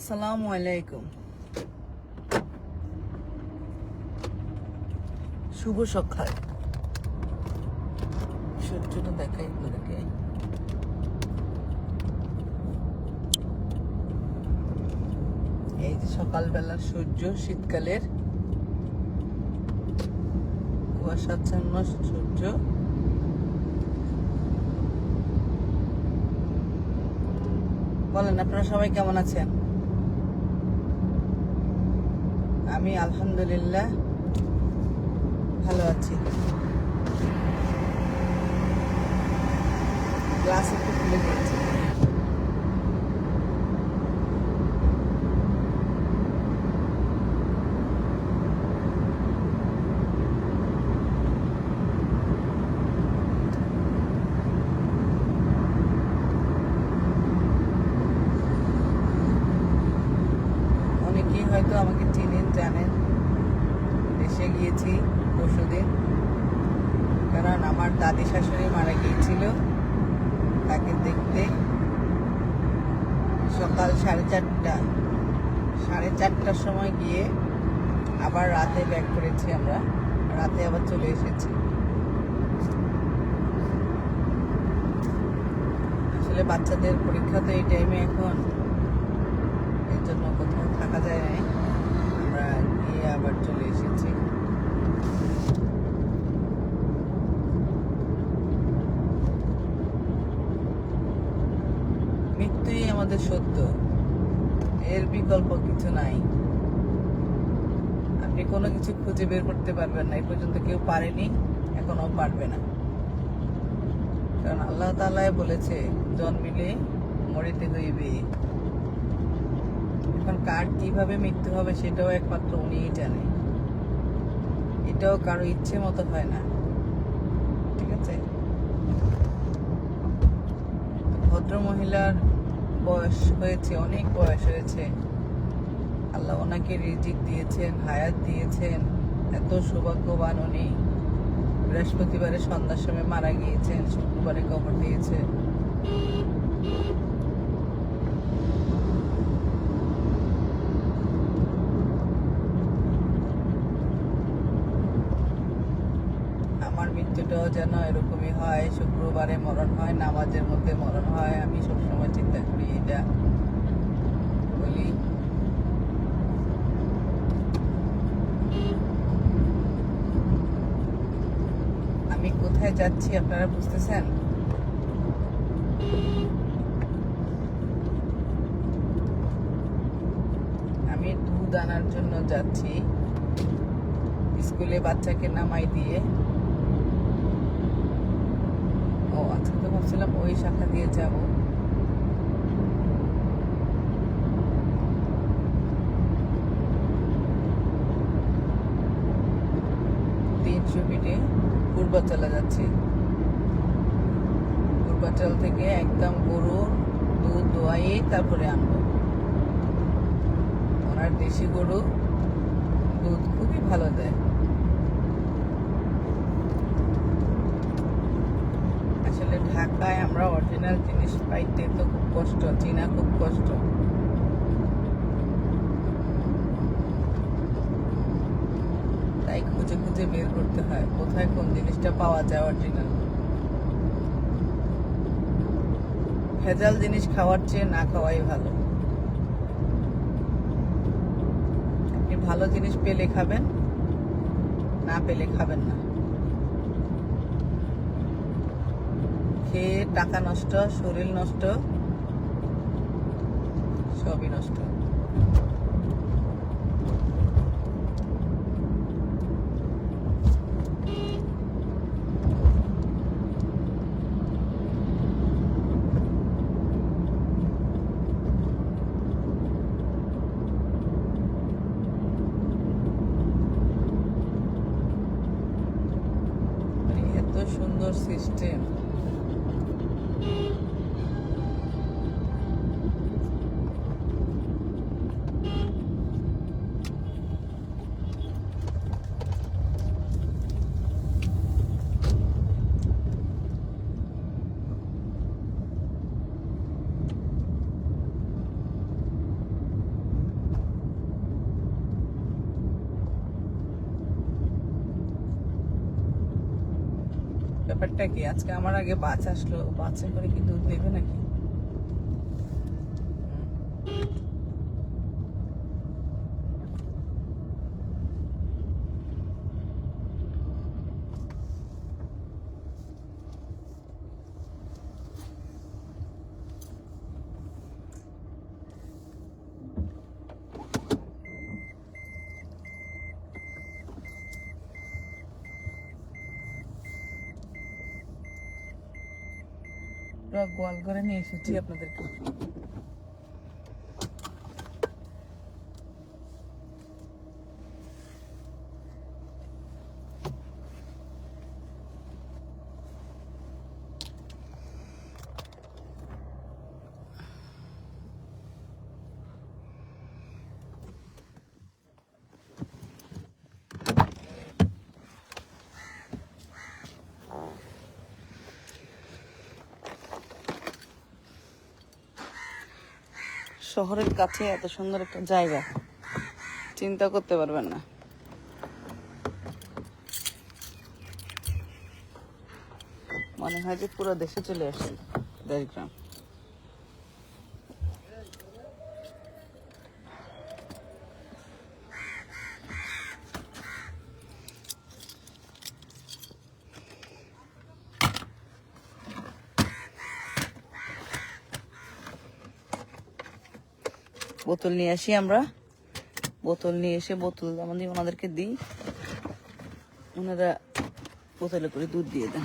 আসসালামু আলাইকুম। শুভ সকাল। সূর্যটা দেখাই আপনাদেরকে। এই যে সকালবেলার সূর্য, শীতকালের কুয়াশাচ্ছন্ন সূর্য। বলেন আপনারা সবাই কেমন আছেন? আমি আলহামদুলিল্লাহ ভালো আছি। গ্লাস একটু খুলে দিয়েছি। অনেকেই হয়তো আমাকে চিনেন, জানেন। দেশে গিয়েছি পরশুদিন, কারণ আমার দাদি শাশুড়ি মারা গিয়েছিল। তাকে দেখতে সকাল 4:30টার সময় গিয়ে আবার রাতে ব্যাক করেছি আমরা। রাতে আবার চলে এসেছি। আসলে বাচ্চাদের পরীক্ষা তো এই টাইমে এখন, এর জন্য কোথাও থাকা যায় নাই। আমরা গিয়ে আবার চলে এসেছি। মৃত্যুই আমাদের সত্য, এর বিকল্প কিছু নাই। আপনি কোনো কিছু খুঁজে বের করতে পারবেন না, এই পর্যন্ত কেউ পারেনি, এখনো পারবে না। কারণ আল্লাহ তাআলাই বলেছে, জন্মিলে মরিতে হইবে। এখন কার কিভাবে মৃত্যু হবে সেটাও একমাত্র উনিই জানে। এটাও কারো ইচ্ছে মতো হয় না, ঠিক আছে? ভদ্র মহিলার বয়স হয়েছে, অনেক বয়স হয়েছে। আল্লাহ ওনাকে রিজিক দিয়েছেন, হায়াত দিয়েছেন। এত সৌভাগ্যবান উনি। বৃহস্পতিবারে সন্ধ্যার সময় মারা গিয়েছেন, শুক্রবারে কবর দিয়েছে। আমার মৃত্যুটাও যেন এরকমই হয়, শুক্রবারে মরণ হয়, নামাজের মধ্যে মরণ হয়। আমি সবসময় চিন্তা করি, এটা বলি। আমি কোথায় যাচ্ছি আপনারা বুঝতেছেন? আমি দুধ আনার জন্য যাচ্ছি, স্কুলে বাচ্চাকে নামাই দিয়ে। ও আচ্ছা, তো ভাবছিলাম ওই শাখা দিয়ে যাব। পূর্বাচলে যাচ্ছি। পূর্বাচল থেকে একদম গরু দুধ দোয়াই তারপরে আনবো। ওনার দেশি গরু দুধ খুবই ভালো দেয়। আসলে ঢাকায় আমরা অরিজিনাল জিনিস পাইতে তো খুব কষ্ট, চিনা খুব কষ্ট। তাই খুঁজে খুঁজে বের করতে হয় কোথায় কোন জিনিসটা পাওয়া যায় অরিজিনাল। ভেজাল জিনিস খাওয়ার চেয়ে না খাওয়াই ভালো। আপনি ভালো জিনিস পেলে খাবেন, না পেলে খাবেন না। খেয়ে টাকা নষ্ট, শরীর নষ্ট, সবই নষ্ট। এত সুন্দর সিস্টেম। ব্যাপারটা কি, আজকে আমার আগে বাচ্চা আসলো, বাচ্চা করে কি দুধ দেবে নাকি? পুরো গোয়াল করে নিয়ে এসেছি আপনাদেরকে। শহরের কাছে এত সুন্দর একটা জায়গা চিন্তা করতে পারবেন না। মনে হয় যে পুরো দেশে চলে আসেন দেশগ্রাম। বোতল নিয়ে আসি আমরা, বোতল নিয়ে এসে বোতল আমাদের ওনাদেরকে দিই, ওনারা বোতলে করে দুধ দিয়ে দেন।